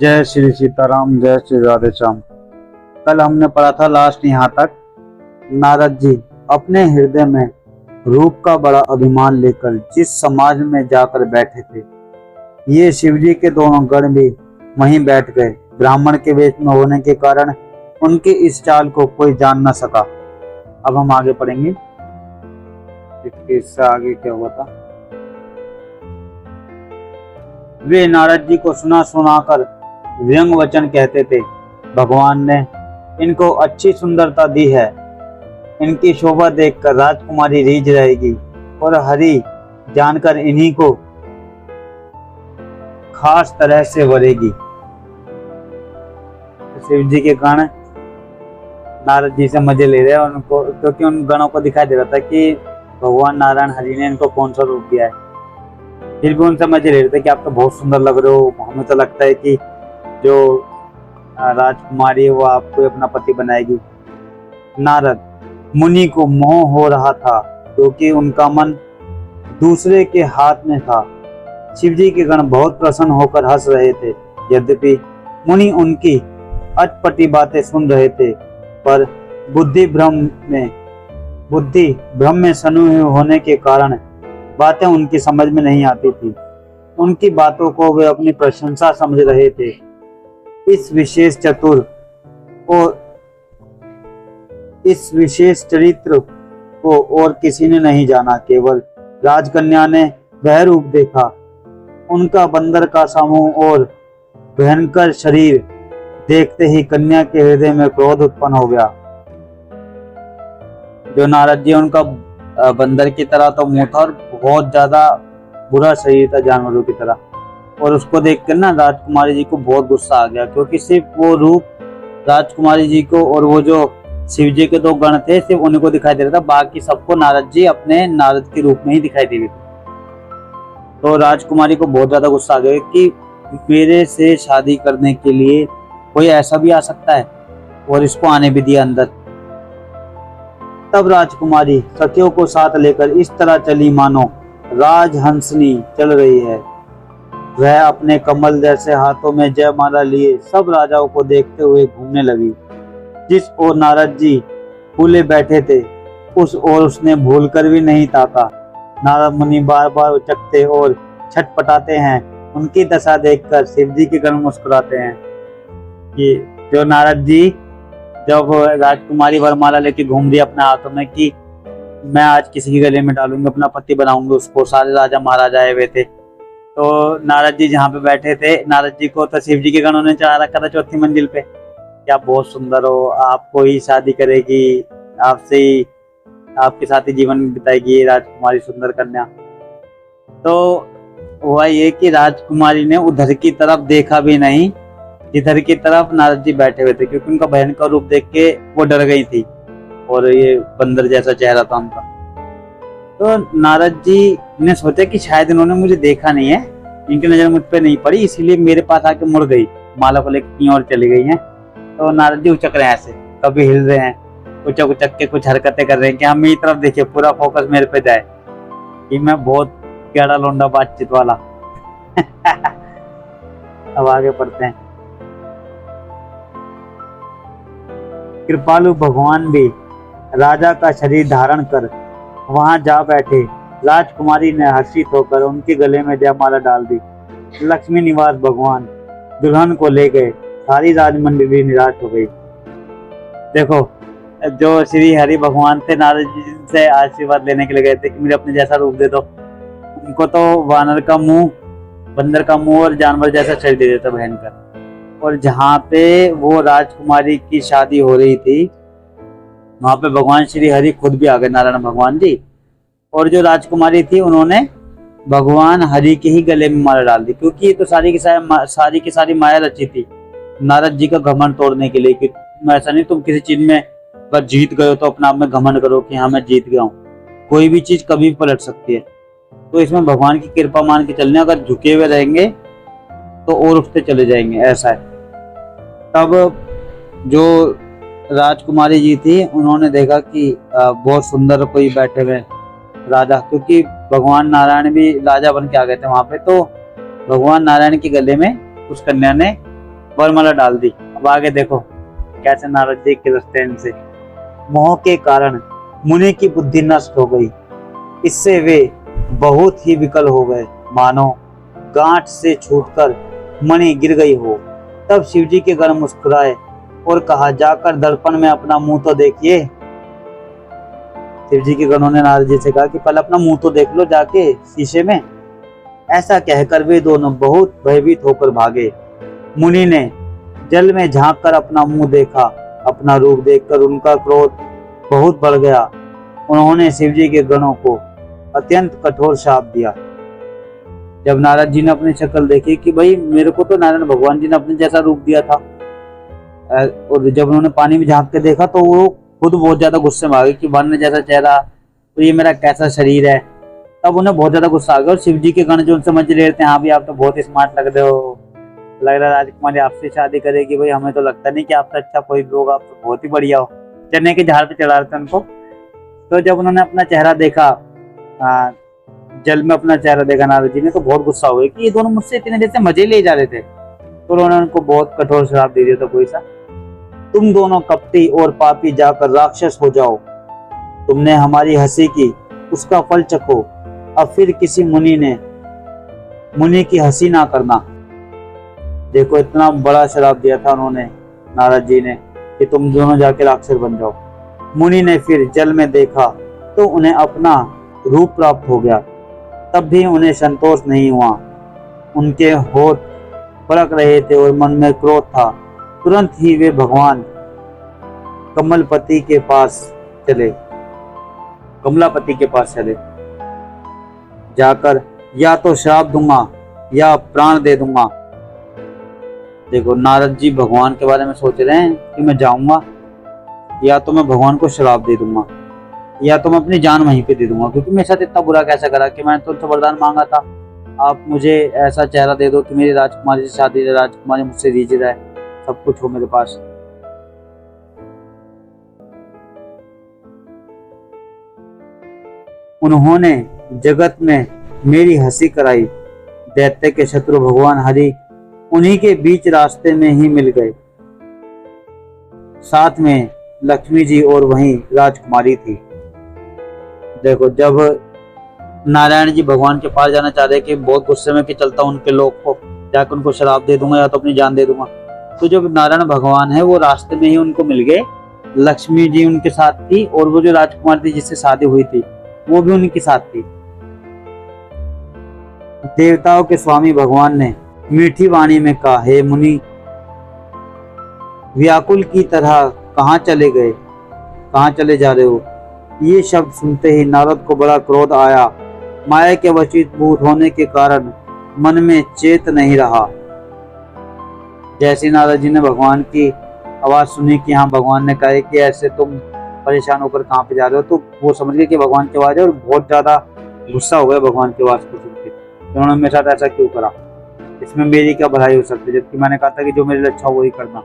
जय श्री सीताराम, जय श्री राधे श्याम। कल हमने पढ़ा था लास्ट यहाँ तक। नारद जी अपने हृदय में रूप का बड़ा अभिमान लेकर जिस समाज में जाकर बैठे थे, ये शिवजी के दोनों गण भी वहीं बैठ गए। ब्राह्मण के वेश में होने के कारण उनके इस चाल को कोई जान न सका। अब हम आगे पढ़ेंगे इससे आगे क्या हुआ था। वे नारद जी को सुना सुनाकर व्यंग वचन कहते थे, भगवान ने इनको अच्छी सुंदरता दी है, इनकी शोभा देखकर राजकुमारी रीझ रहेगी और हरि जानकर इन्हीं को खास तरह से वरेगी। शिव जी के गण नारद जी से मजे ले रहे हैं उनको, क्योंकि उन गणों को दिखाई दे रहा था कि भगवान नारायण हरि ने इनको कौन सा रूप दिया है। फिर भी उनसे मजे ले रहे थे कि आप तो बहुत सुंदर लग रहे हो, हमें तो लगता है कि जो राजकुमारी है वो आपको अपना पति बनाएगी। नारद मुनि को मोह हो रहा था क्योंकि उनका मन दूसरे के हाथ में था। शिवजी के गण बहुत प्रसन्न होकर हंस रहे थे। यद्यपि मुनि उनकी अटपटी बातें सुन रहे थे, पर बुद्धि भ्रम में सनुए होने के कारण बातें उनकी समझ में नहीं आती थी। उनकी बातों को वे अपनी प्रशंसा समझ रहे थे। इस विशेष चतुर और इस विशेष चरित्र को और किसी ने नहीं जाना, केवल राजकन्या ने वह रूप देखा। उनका बंदर का समूह और भयंकर शरीर देखते ही कन्या के हृदय में क्रोध उत्पन्न हो गया। जो नारद जी उनका बंदर की तरह तो मुंह था और बहुत ज्यादा बुरा शरीर था, जानवरों की तरह। और उसको देखकर ना राजकुमारी जी को बहुत गुस्सा आ गया, क्योंकि सिर्फ वो रूप राजकुमारी जी को और वो जो शिव जी के दो गण थे सिर्फ उन्हीं को दिखाई दे रहा था, बाकी सबको नारद जी अपने नारद के रूप में ही दिखाई दे रहे थे। तो राजकुमारी को बहुत ज्यादा गुस्सा आ गया कि मेरे से शादी करने के लिए कोई ऐसा भी आ सकता है, और इसको आने भी दिया अंदर। तब राजकुमारी सखियों को साथ लेकर इस तरह चली मानो राजहंसनी चल रही है। वह अपने कमल जैसे हाथों में जयमाला लिए सब राजाओं को देखते हुए घूमने लगी। जिस ओर नारद जी फूले बैठे थे उस ओर उसने भूलकर भी नहीं ताका। नारद मुनि बार बार उचकते और छटपटाते हैं। उनकी दशा देखकर शिव जी के गण मुस्कुराते हैं कि जो नारद जी जब राजकुमारी वरमाला लेके घूम रही अपने हाथों में कि मैं आज किसी के गले में डालूंगी, अपना पति बनाऊंगी उसको, सारे राजा महाराजा आए हुए थे। तो नारद जी जहाँ पे बैठे थे, नारद जी को तो शिव जी के गणों ने चढ़ा रखा था चौथी मंजिल पे। क्या बहुत सुंदर हो, आपको ही शादी करेगी, आपसे ही आपके साथ ही जीवन बिताएगी राजकुमारी सुंदर कन्या। तो हुआ ये कि राजकुमारी ने उधर की तरफ देखा भी नहीं जिधर की तरफ नारद जी बैठे हुए थे, क्योंकि उनका भयंकर रूप देख के वो डर गई थी और ये बंदर जैसा चेहरा था उनका। तो नारद जी ने सोचा कि शायद इन्होंने मुझे देखा नहीं है, इनकी नजर मुझ पे नहीं पड़ी, इसीलिए मेरे पास आके मुड़ गई, माला को लेकर कहीं और चली गई हैं। तो नारद जी उचक रहे हैं, ऐसे कभी हिल रहे हैं, उचक उचक के कुछ हरकतें कर रहे हैं कि हम मेरी तरफ देखिए, पूरा फोकस मेरे पे जाए कि मैं बहुत गहरा लौंडा बातचीत वाला। अब आगे पढ़ते हैं। कृपालु भगवान भी राजा का शरीर धारण कर वहां जा बैठे। राजकुमारी ने हर्षित होकर उनके गले में जयमाला डाल दी। लक्ष्मी निवास भगवान दुल्हन को ले गए। सारी राजमंडली निराश हो गई। देखो, जो श्री हरि भगवान थे नारद जी से आशीर्वाद लेने के लिए गए थे कि मुझे अपने जैसा रूप दे दो, उनको तो वानर का मुंह, बंदर का मुंह और जानवर जैसा शरीर दे देता भयंकर। और जहाँ पे वो राजकुमारी की शादी हो रही थी वहां पे भगवान श्री हरि खुद भी आ गए, नारायण भगवान जी। और जो राजकुमारी थी उन्होंने भगवान हरि के ही गले में माला डाल दी, क्योंकि ये तो सारी की सारी माया रची थी नारद जी का घमंड तोड़ने के लिए कि ऐसा नहीं तुम किसी चीज में बस जीत गए हो तो अपने आप में घमंड करो कि हाँ मैं जीत गया हूँ। कोई भी चीज कभी भी पलट सकती है। तो इसमें भगवान की कृपा मान के चलने, अगर झुके हुए रहेंगे तो और उठते चले जाएंगे, ऐसा है। तब जो राजकुमारी जी थी उन्होंने देखा कि बहुत सुंदर कोई बैठे हुए राजा, क्योंकि भगवान नारायण भी राजा बन के आ गए थे वहां पे। तो भगवान नारायण के गले में उस कन्या ने वरमाला डाल दी। अब आगे देखो कैसे नारद जी खिलते हैं इनसे। मोह के कारण मुनि की बुद्धि नष्ट हो गई, इससे वे बहुत ही विकल हो गए, मानो गांठ से छूटकर मणि गिर गई हो। तब शिवजी के गण मुस्कुराए और कहा, जाकर दर्पण में अपना मुंह तो देखिए। शिवजी के गणों ने नारद जी से कहा कि पहले अपना मुंह तो देख लो जाके शीशे में। ऐसा कहकर वे दोनों बहुत भयभीत होकर भागे। मुनि ने जल में झांक कर अपना मुंह देखा। अपना रूप देखकर उनका क्रोध बहुत बढ़ गया। उन्होंने शिवजी के गणों को अत्यंत कठोर शाप दिया। जब नारद जी ने अपनी शक्ल देखी कि भाई मेरे को तो नारायण भगवान जी ने अपने जैसा रूप दिया था, और जब उन्होंने पानी में झांक के देखा तो वो खुद बहुत ज्यादा गुस्से में आ गए कि वर्ण जैसा चेहरा, तो ये मेरा कैसा शरीर है। तब उन्हें बहुत ज्यादा गुस्सा आ गया और शिव जी के गण जो समझ रहे थे, हाँ भाई आप तो बहुत स्मार्ट लग रहे हो, लग रहा है राजकुमारी आपसे शादी करेगी, भाई हमें तो लगता नहीं कि आपसे अच्छा कोई लोग, आप तो बहुत ही बढ़िया हो। चने के झाड़ पे चढ़ा रहे थे उनको। तो जब उन्होंने अपना चेहरा देखा, जल में अपना चेहरा देखा नारद जी ने, तो बहुत गुस्सा हो गया कि ये दोनों मुझसे इतने जैसे मजे ले जा रहे थे। तो उन्होंने उनको बहुत कठोर श्राप दे दिया था कोई सा, तुम दोनों कपटी और पापी जाकर राक्षस हो जाओ। तुमने हमारी हंसी की, उसका फल चखो। अब फिर किसी मुनि की हंसी ना करना। देखो इतना बड़ा श्राप दिया था उन्होंने नारद जी ने कि तुम दोनों जाके राक्षस बन जाओ। मुनि ने फिर जल में देखा तो उन्हें अपना रूप प्राप्त हो गया। तब भी उन्हें संतोष नहीं हुआ। उनके होठ फड़क रहे थे और मन में क्रोध था। तुरंत ही वे भगवान कमलापति के पास चले। जाकर या तो श्राप दूंगा या प्राण दे दूंगा। देखो नारद जी भगवान के बारे में सोच रहे हैं कि मैं जाऊंगा, या तो मैं भगवान को श्राप दे दूंगा, या तो मैं अपनी जान वहीं पे दे दूंगा, क्योंकि मेरे साथ इतना बुरा कैसा करा कि मैंने तुमसे वरदान मांगा था, आप मुझे ऐसा चेहरा दे दो कि मेरी राजकुमारी से शादी, राजकुमारी मुझसे रिझ जाए, सब कुछ हो मेरे पास। उन्होंने जगत में मेरी हंसी कराई। दैत्य के शत्रु भगवान हरि उन्हीं के बीच रास्ते में ही मिल गए। साथ में लक्ष्मी जी और वहीं राजकुमारी थी। देखो जब नारायण जी भगवान के पास जाना चाह रहे कि बहुत गुस्से में कि चलता उनके लोग को जाकर उनको शराब दे दूंगा या तो अपनी जान दे दूंगा, तो जो नारायण भगवान है वो रास्ते में ही उनको मिल गए। लक्ष्मी जी उनके साथ थी और वो जो राजकुमार थी जिससे शादी हुई थी वो भी उनके साथ थी। देवताओं के स्वामी भगवान ने मीठी वाणी में कहा, हे मुनि, व्याकुल की तरह कहाँ चले जा रहे हो। ये शब्द सुनते ही नारद को बड़ा क्रोध आया। माया के वशीभूत होने के कारण मन में चेत नहीं रहा। जैसे नारद जी ने भगवान की आवाज सुनी कि हाँ भगवान ने कहा कि ऐसे तुम परेशान होकर कहाँ पे जा रहे हो, तो वो समझ गए कि भगवान की आवाज है और बहुत ज्यादा गुस्सा हो गया भगवान की आवाज को सुन के। उन्होंने मेरे साथ ऐसा क्यों करा, इसमें मेरी क्या भलाई हो सकती है, जबकि मैंने कहा था कि जो मेरे लिए अच्छा हो वही करना।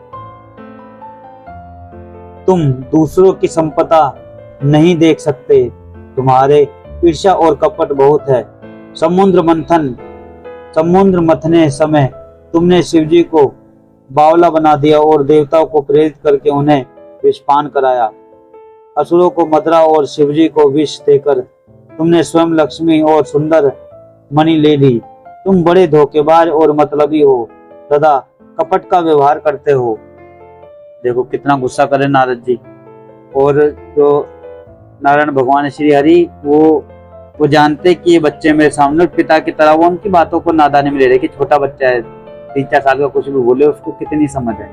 तुम दूसरों की संपदा नहीं देख सकते, तुम्हारे ईर्ष्या और कपट बहुत है। समुद्र मथने समय तुमने शिवजी को बावला बना दिया और देवताओं को प्रेरित करके उन्हें विषपान कराया। असुरों को मदरा और शिवजी को विष देकर तुमने स्वयं लक्ष्मी और सुंदर मणि ले ली। तुम बड़े धोखेबाज और मतलबी हो, सदा कपट का व्यवहार करते हो। देखो कितना गुस्सा करे नारद जी। और जो नारायण भगवान श्री हरि वो जानते कि ये बच्चे मेरे सामने पिता की तरह, वो उनकी बातों को नादानी में ले रहे कि छोटा बच्चा है 3-4 साल का, कुछ भी बोले उसको कितनी समझ है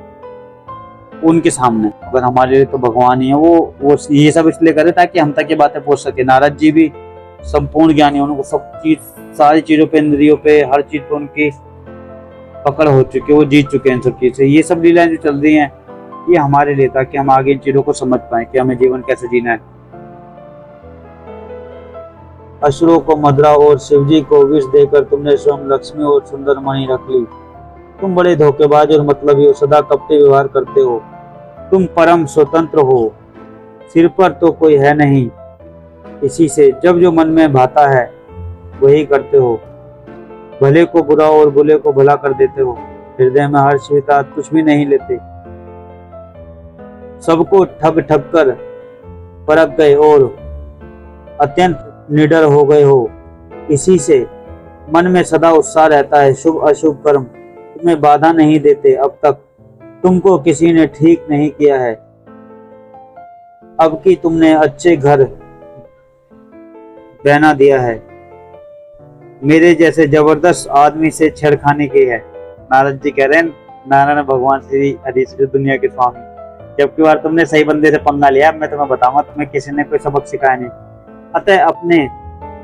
उनके सामने। अगर हमारे लिए तो भगवान ही है। वो ये सब इसलिए करे ताकि हम तक ये बातें पहुंच सके। नारद जी भी संपूर्ण ज्ञानी, उनको सब चीज, सारी चीजों पे, इंद्रियों पे, हर चीज पे उनकी पकड़ हो चुकी है, वो जीत चुके हैं इन सब चीज से। ये सब लीलाएं जो चल रही हैं ये हमारे लिए, ताकि हम आगे इन चीजों को समझ पाए कि हमें जीवन कैसे जीना है। असुरों को मदरा और शिवजी को विष देकर तुमने स्वयं लक्ष्मी और सुंदर मणि रख ली। तुम बड़े धोखेबाज और मतलबी हो, सदा कपटी व्यवहार करते हो। तुम परम स्वतंत्र हो, सिर पर तो कोई है नहीं, इसी से जब जो मन में भाता है वही करते हो। भले को बुरा और बुरे को भला कर देते हो। हृदय में हर्षित कुछ भी नहीं लेते, सबको ठग ठग कर परख गए और अत्यंत निडर हो गए हो। इसी से मन में सदा उत्साह रहता है। शुभ अशुभ कर्म तुम्हें बाधा नहीं देते। अब तक तुमको किसी ने ठीक नहीं किया है। अब कि तुमने अच्छे घर बना दिया है, मेरे जैसे जबरदस्त आदमी से छेड़खानी की है। नारद जी कह रहे हैं, नारायण भगवान श्री हरि श्री दुनिया के स्वामी, जबकि बार तुमने सही बंदे से पंगा लिया। मैं तुम्हें बताऊंगा, तुम्हें किसी ने कोई सबक सिखाया नहीं। अतः अपने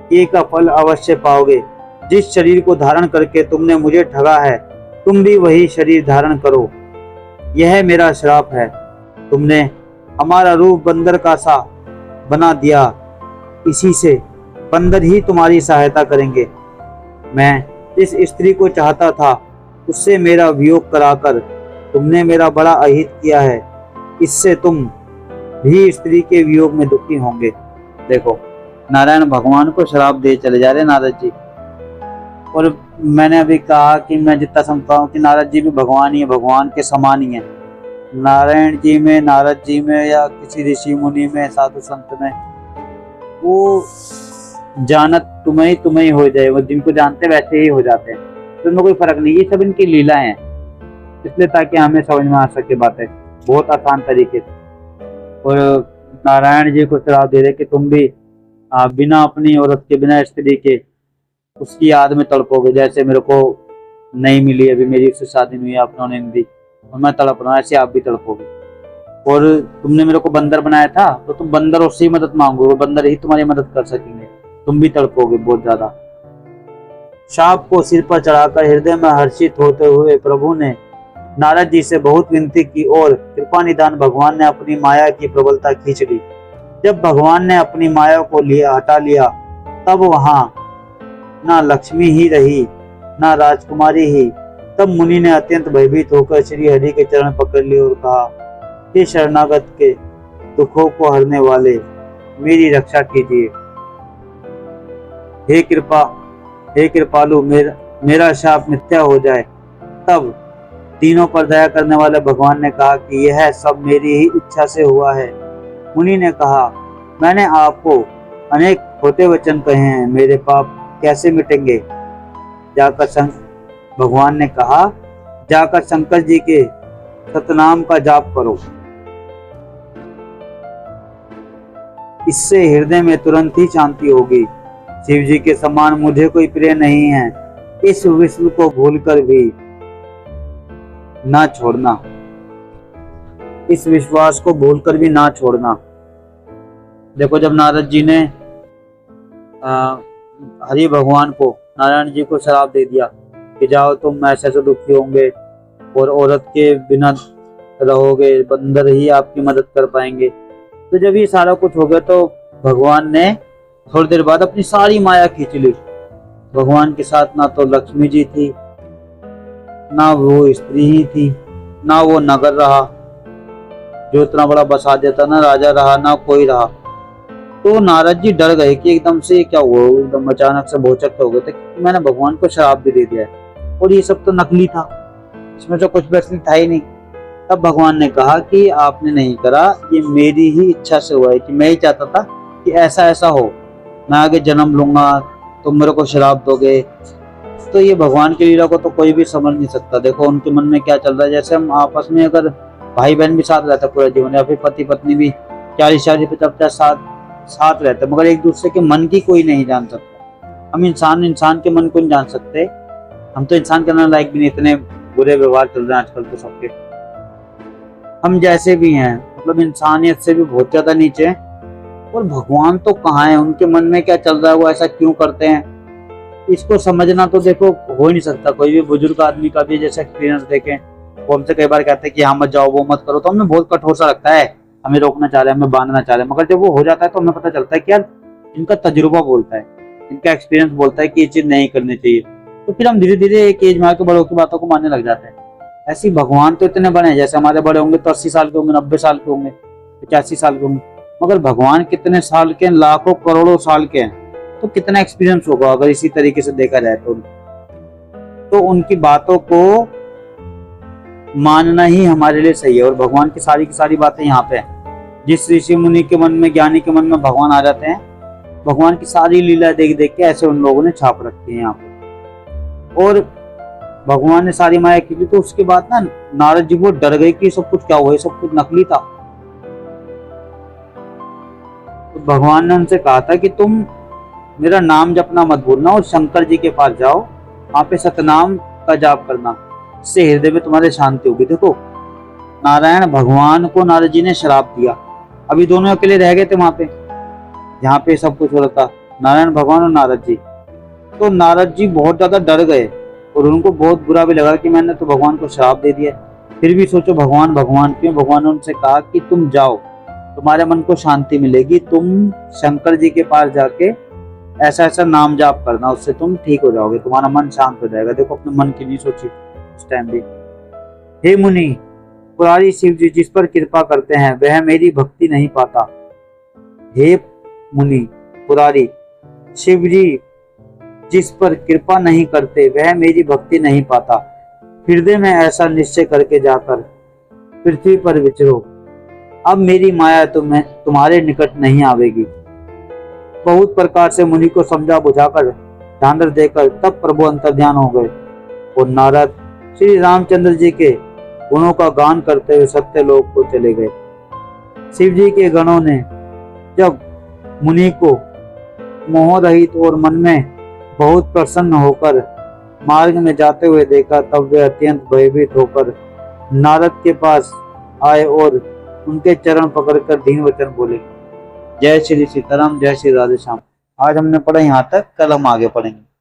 किए का फल अवश्य पाओगे। जिस शरीर को धारण करके तुमने मुझे ठगा है, तुम भी वही शरीर धारण करो। यह मेरा श्राप है। तुमने हमारा रूप बंदर का सा बना दिया, इसी से बंदर ही तुम्हारी सहायता करेंगे। मैं जिस स्त्री को चाहता था, उससे मेरा वियोग कराकर तुमने मेरा बड़ा अहित किया है। इससे तुम भी स्त्री के वियोग में दुखी होंगे। देखो, नारायण भगवान को श्राप दे चले जा रहे नारद जी। और मैंने अभी कहा कि मैं जितना समझता हूँ कि नारद जी भी भगवान ही है, भगवान के समान ही है। नारायण जी में, नारद जी में या किसी ऋषि मुनि में, साधु संत में, वो जानत तुम्हें ही हो जाए। वो जिनको जानते वैसे ही हो जाते हैं, तो इनमें कोई फर्क नहीं। ये सब इनकी लीला है, इसलिए ताकि हमें समझ में आ सके बातें बहुत आसान तरीके से। और नारायण जी को श्राप दे रहे कि तुम भी बिना अपनी औरत के, बिना स्त्री के उसकी याद में तड़पोगे। जैसे मेरे को नहीं मिली, अभी मेरी उससे शादी नहीं हुई, आपने नहीं दी और मैं तड़प रहा हूँ, ऐसे आप भी तड़पोगे। और तुमने मेरे को बंदर बनाया था, तो तुम बंदरों से ही मदद मांगोगे, बंदर ही तुम्हारी मदद कर सकेंगे, तुम भी तड़पोगे बहुत ज्यादा। शाप को सिर पर चढ़ाकर हृदय में हर्षित होते हुए प्रभु ने नारद जी से बहुत विनती की और कृपा निदान भगवान ने अपनी माया की प्रबलता खींच ली। जब भगवान ने अपनी माया को हटा लिया, तब वहां ना लक्ष्मी ही रही, ना राजकुमारी ही। तब मुनि ने अत्यंत भयभीत होकर श्री हरि के चरण पकड़ लिए और कहा, हे शरणागत के दुखों को हरने वाले, मेरी रक्षा कीजिए। हे कृपालु, मेरा शाप मिथ्या हो जाए। तब तीनों पर दया करने वाले भगवान ने कहा कि यह सब मेरी ही इच्छा से हुआ है। मुनि ने कहा, मैंने आपको अनेक खोटे वचन कहे हैं, मेरे पाप कैसे मिटेंगे? भगवान ने कहा, जाकर शंकर जी के सतनाम का जाप करो, इससे हृदय में तुरंत ही शांति होगी। शिव जी के समान मुझे कोई प्रिय नहीं है। इस विश्व को भूलकर भी ना छोड़ना, इस विश्वास को भूलकर भी ना छोड़ना। देखो, जब नारद जी ने हरि भगवान को, नारायण जी को श्राप दे दिया कि जाओ तुम ऐसे से दुखी होंगे और औरत के बिना रहोगे, बंदर ही आपकी मदद कर पाएंगे। तो जब ये सारा कुछ हो गया, तो भगवान ने थोड़ी देर बाद अपनी सारी माया खींच ली। भगवान के साथ ना तो लक्ष्मी जी थी, ना वो स्त्री ही थी, ना वो नगर रहा जो इतना बड़ा बसा देता, ना राजा रहा, ना कोई रहा। तो नारद जी डर गए कि एकदम से क्या हुआ, एकदम अचानक से भौचक हो गए थे। मैंने भगवान को श्राप भी दे दिया है और ये सब तो नकली था, इसमें तो कुछ भी असली था ही नहीं। तब भगवान ने कहा कि आपने नहीं करा, ये मेरी ही इच्छा से हुआ है कि मैं ही चाहता था कि ऐसा ऐसा हो, मैं आगे जन्म लूंगा, तुम मेरे को श्राप दोगे। तो ये भगवान की लीला को तो कोई भी समझ नहीं सकता। देखो उनके मन में क्या चल रहा है। जैसे हम आपस में अगर भाई बहन भी साथ रहता पूरा जीवन, या फिर पति पत्नी भी 40-40 50 साथ रहते, मगर एक दूसरे के मन की कोई नहीं जान सकता। हम इंसान के मन को नहीं जान सकते। हम तो इंसान करने लायक भी नहीं, इतने बुरे व्यवहार चल रहे हैं आजकल तो सबके। हम जैसे भी हैं, मतलब इंसानियत से भी बहुत ज्यादा नीचे हैं। और भगवान तो कहाँ है, उनके मन में क्या चल रहा है, वो ऐसा क्यों करते हैं, इसको समझना तो देखो हो ही नहीं सकता। कोई भी बुजुर्ग आदमी का भी जैसे एक्सपीरियंस देखें, वो हमसे कई बार कहते हैं कि यहाँ मत जाओ, वो मत करो, तो हमें बहुत कठोर सा लगता है, हमें रोकना चाह रहे हैं, हमें बांधना चाह रहे हैं। मगर जब वो हो जाता है तो हमें पता चलता है कि यार इनका तजुर्बा बोलता है, इनका एक्सपीरियंस बोलता है कि ये चीज नहीं करनी चाहिए। तो फिर हम धीरे धीरे एक एज में आके बड़ों की बातों को मानने लग जाते हैं। ऐसे भगवान तो इतने बड़े हैं, जैसे हमारे बड़े होंगे तो 80 साल के होंगे, 90 साल के होंगे, 85 साल के होंगे, मगर भगवान कितने साल के, लाखों करोड़ों साल के हैं। तो कितना एक्सपीरियंस होगा अगर इसी तरीके से देखा जाए तो उनकी बातों को मानना ही हमारे लिए सही है। और भगवान की सारी बातें यहाँ पे है। जिस ऋषि मुनि के मन में, ज्ञानी के मन में भगवान आ जाते हैं, भगवान की सारी लीला देख देख के ऐसे उन लोगों ने छाप रखी है यहाँ पे। और भगवान ने सारी माया की थी, तो उसके बाद ना नारद जी वो डर गए कि सब कुछ क्या हुआ, सब कुछ नकली था। तो भगवान ने उनसे कहा था कि तुम मेरा नाम जपना मत भूलना और शंकर जी के पास जाओ, वहां पे सतनाम का जाप करना, इससे हृदय में तुम्हारे शांति होगी। देखो, नारायण भगवान को नारद जी ने श्राप दिया, अभी दोनों अकेले रह गए थे वहां पे, जहाँ पे सब कुछ हो रहा था, नारायण भगवान और नारद जी। तो नारद जी बहुत ज्यादा डर गए और उनको बहुत बुरा भी लगा कि मैंने तो भगवान को श्राप दे दिया। फिर भी सोचो, भगवान भगवान क्यों, भगवान ने उनसे कहा कि तुम जाओ, तुम्हारे मन को शांति मिलेगी, तुम शंकर जी के पास जाके ऐसा ऐसा नाम जाप करना, उससे तुम ठीक हो जाओगे, तुम्हारा मन शांत हो जाएगा। देखो, अपने मन की नहीं सोची उस टाइम भी। हे मुनि, पुरारी शिव जी जिस पर कृपा करते हैं वह मेरी भक्ति नहीं पाता। हे मुनि पुरारी, शिव जी जिस पर कृपा नहीं करते वह मेरी भक्ति नहीं पाता। हृदय में ऐसा निश्चय करके जाकर पृथ्वी पर विचरो, अब मेरी माया तुम्हारे निकट नहीं आवेगी। बहुत प्रकार से मुनि को समझा बुझाकर ढांढर देकर तब प्रभु अंतर्ध्यान हो गए और नारद श्री रामचंद्र जी के गुणों का गान करते हुए सत्यलोक को चले गए। शिव जी के गणों ने जब मुनि को मोह रहित और मन में बहुत प्रसन्न होकर मार्ग में जाते हुए देखा, तब वे अत्यंत भयभीत होकर नारद के पास आए और उनके चरण पकड़कर दीन वचन बोले। जय श्री सीताराम, जय श्री राधे श्याम। आज हमने पढ़ा यहाँ तक, कल हम आगे पढ़ेंगे।